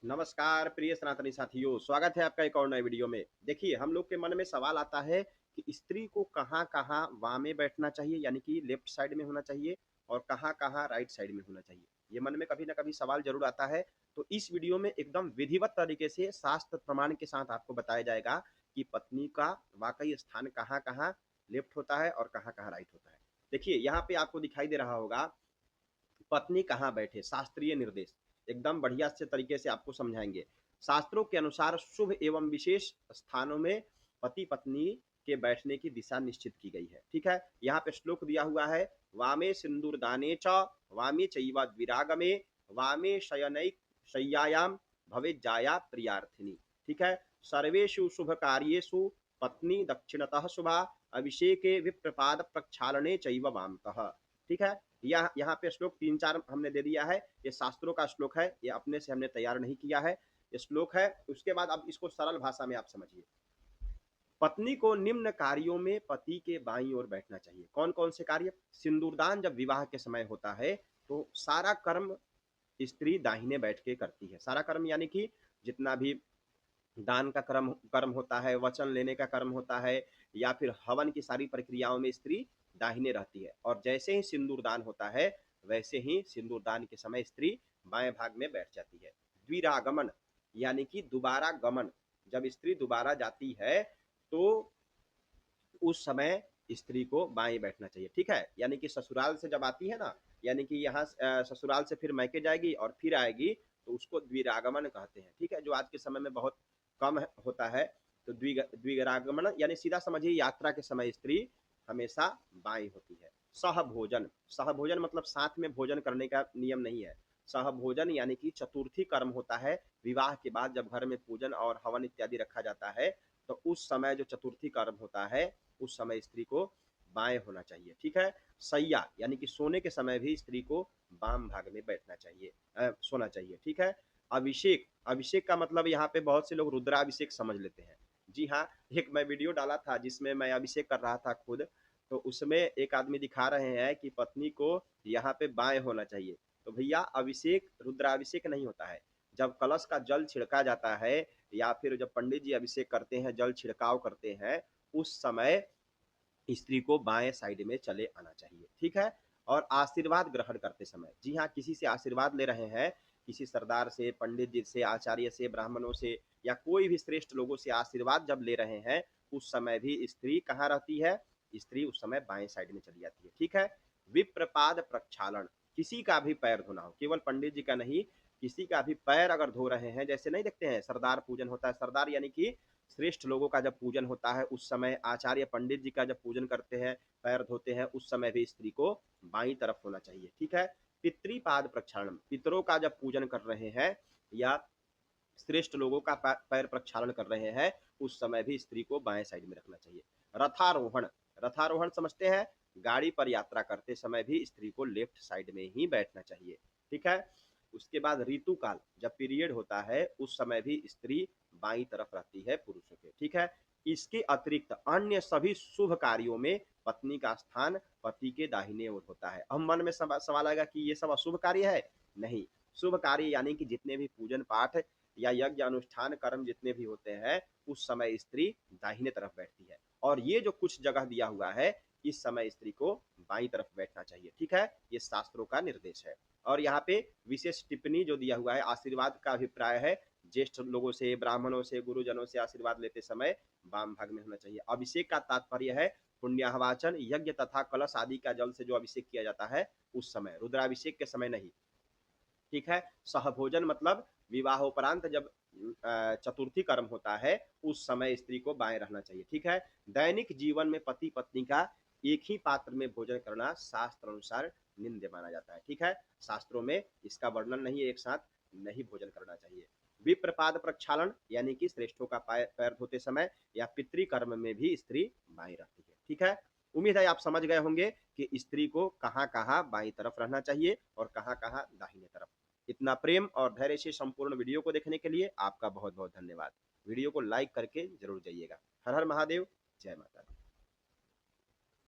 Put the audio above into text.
नमस्कार प्रिय सनातनी साथियों, स्वागत है आपका एक और नए वीडियो में। देखिए, हम लोग के मन में सवाल आता है कि स्त्री को कहाँ-कहाँ वामे बैठना चाहिए, यानी कि लेफ्ट साइड में होना चाहिए और कहाँ-कहाँ राइट साइड में होना चाहिए। ये मन में कभी न कभी सवाल ज़रूर आता है। तो इस वीडियो में एकदम विधिवत तरीके से शास्त्र प्रमाण के साथ आपको बताया जाएगा कि पत्नी का वाक़ई स्थान कहाँ-कहाँ लेफ्ट होता है और कहाँ-कहाँ राइट होता है। देखिए, यहाँ पे आपको दिखाई दे रहा होगा पत्नी कहाँ बैठे, शास्त्रीय निर्देश एकदम बढ़िया से तरीके से आपको समझाएंगे। शास्त्रों के अनुसार शुभ एवं विशेष स्थानों में पति पत्नी के बैठने की दिशा निश्चित की गई है। ठीक है, यहाँ पे श्लोक दिया हुआ है, वामे सिंदूर दाने च वामे चैवा द्विरागमे वामे शयनैक शय्यायाम भवे जाया प्रियार्थिनी। ठीक है, सर्वेषु शुभ कार्येषु पत्नी दक्षिणतः शुभा अभिषेके विप्रपाद प्रक्षालने चैव वामतः। ठीक है, यहाँ पे श्लोक 3-4 हमने दे दिया है। ये शास्त्रों का श्लोक है, ये अपने से हमने तैयार नहीं किया है। ये श्लोक है। उसके बाद अब इसको सरल भाषा में आप समझिए। पत्नी को निम्न कार्यों में पति के बाईं ओर बैठना चाहिए। कौन-कौन से कार्य? सिंदूरदान जब विवाह के समय होता है, तो सारा कर्म स्त्री दाहिने बैठ के करती है। सारा कर्म यानी कि जितना भी दान का कर्म कर्म होता है, वचन लेने का कर्म होता है, या फिर हवन की सारी प्रक्रियाओं में स्त्री दाहिने रहती है। और जैसे ही सिंदूर दान होता है, वैसे ही सिंदूर दान के समय स्त्री बाएं भाग में बैठ जाती है। द्विरागमन यानी कि दोबारा गमन, जब स्त्री दोबारा जाती है तो उस समय स्त्री को बाएं बैठना चाहिए। ठीक है, यानी कि ससुराल से जब आती है ना, यानी कि यहाँ ससुराल से फिर मैके जाएगी और फिर आएगी, तो उसको द्विरागमन कहते हैं। ठीक है, जो आज के समय में बहुत कम होता है। तो द्विरागमन यानी सीधा समझिए, यात्रा के समय स्त्री हमेशा बाई होती है। सहभोजन, सहभोजन मतलब साथ में भोजन करने का नियम नहीं है। सहभोजन यानी कि चतुर्थी कर्म होता है विवाह के बाद, जब घर में पूजन और हवन इत्यादि रखा जाता है, तो उस समय जो चतुर्थी कर्म होता है, उस समय स्त्री को बाएं होना चाहिए। ठीक है, सैया यानी कि सोने के समय भी स्त्री को बाम भाग में बैठना चाहिए, सोना चाहिए। ठीक है, अभिषेक, अभिषेक का मतलब यहाँ पे बहुत से लोग रुद्राभिषेक समझ लेते हैं। जी हाँ, एक मैं वीडियो डाला था जिसमें मैं अभिषेक कर रहा था खुद। तो उसमें एक आदमी दिखा रहे हैं कि पत्नी को यहाँ पे बाएं होना चाहिए। तो भैया, अभिषेक रुद्राभिषेक नहीं होता है। जब कलश का जल छिड़का जाता है या फिर जब पंडित जी अभिषेक करते हैं, जल छिड़काव करते हैं, उस समय स्त्री को बाएं साइड में चले आना चाहिए। ठीक है, और आशीर्वाद ग्रहण करते समय, जी हाँ, किसी से आशीर्वाद ले रहे हैं, किसी सरदार से, पंडित जी से, आचार्य से, ब्राह्मणों से, या कोई भी श्रेष्ठ लोगों से आशीर्वाद जब ले रहे हैं, उस समय भी स्त्री कहाँ रहती है? स्त्री उस समय बाएं साइड में चली जाती है। ठीक है, विप्रपाद प्रक्षालन, किसी का भी पैर धोना हो, केवल पंडित जी का नहीं, किसी का भी पैर अगर धो रहे हैं, जैसे नहीं देखते हैं सरदार पूजन होता है, सरदार यानी कि श्रेष्ठ लोगों का जब पूजन होता है, उस समय आचार्य पंडित जी का जब पूजन करते हैं, पैर धोते हैं, उस समय भी स्त्री को बाई तरफ होना चाहिए। ठीक है, पितृपाद प्रक्षालन, पितरों का जब पूजन कर रहे हैं या श्रेष्ठ लोगों का पैर प्रक्षालन कर रहे हैं, उस समय भी स्त्री को बाएं साइड में रखना चाहिए। रथारोहण, रथारोहण समझते हैं, गाड़ी पर यात्रा करते समय भी स्त्री को लेफ्ट साइड में ही बैठना चाहिए। ठीक है, उसके बाद ऋतुकाल, जब पीरियड होता है, उस समय भी स्त्री बाई तरफ रहती है पुरुषों के। ठीक है, इसके अतिरिक्त अन्य सभी शुभ कार्यों में पत्नी का स्थान पति के दाहिने ओर होता है। अब मन में सवाल आएगा कि ये सब अशुभ कार्य है? नहीं, शुभ कार्य यानी कि जितने भी पूजन पाठ या यज्ञ अनुष्ठान कर्म जितने भी होते हैं, उस समय स्त्री दाहिने तरफ बैठती है। और ये जो कुछ जगह दिया हुआ है, इस समय स्त्री को बाई तरफ बैठना चाहिए। ठीक है, ये शास्त्रों का निर्देश है। और यहाँ पे विशेष टिप्पणी जो दिया हुआ है, आशीर्वाद का अभिप्राय है ज्येष्ठ लोगों से, ब्राह्मणों से, गुरुजनों से आशीर्वाद लेते समय वाम भाग में होना चाहिए। अभिषेक का तात्पर्य है पुण्याहवाचन, यज्ञ तथा कलश आदि का जल से जो अभिषेक किया जाता है, उस समय, रुद्राभिषेक के समय नहीं। ठीक है, सहभोजन मतलब विवाहोपरांत जब चतुर्थी कर्म होता है, उस समय स्त्री को बाएं रहना चाहिए। ठीक है, दैनिक जीवन में पति पत्नी का एक ही पात्र में भोजन करना शास्त्र अनुसार निंद्य माना जाता है। ठीक है, शास्त्रों में इसका वर्णन नहीं है, एक साथ नहीं भोजन करना चाहिए। विप्रपाद प्रक्षालन यानी कि श्रेष्ठों का पैर धोते समय या पितृकर्म में भी स्त्री बाई रहती है। ठीक है, उम्मीद है आप समझ गए होंगे कि स्त्री को कहाँ कहाँ बाई तरफ रहना चाहिए और कहाँ कहाँ दाहिने तरफ। इतना प्रेम और धैर्य से संपूर्ण वीडियो को देखने के लिए आपका बहुत बहुत धन्यवाद। वीडियो को लाइक करके जरूर जाइएगा। हर हर महादेव, जय माता दी।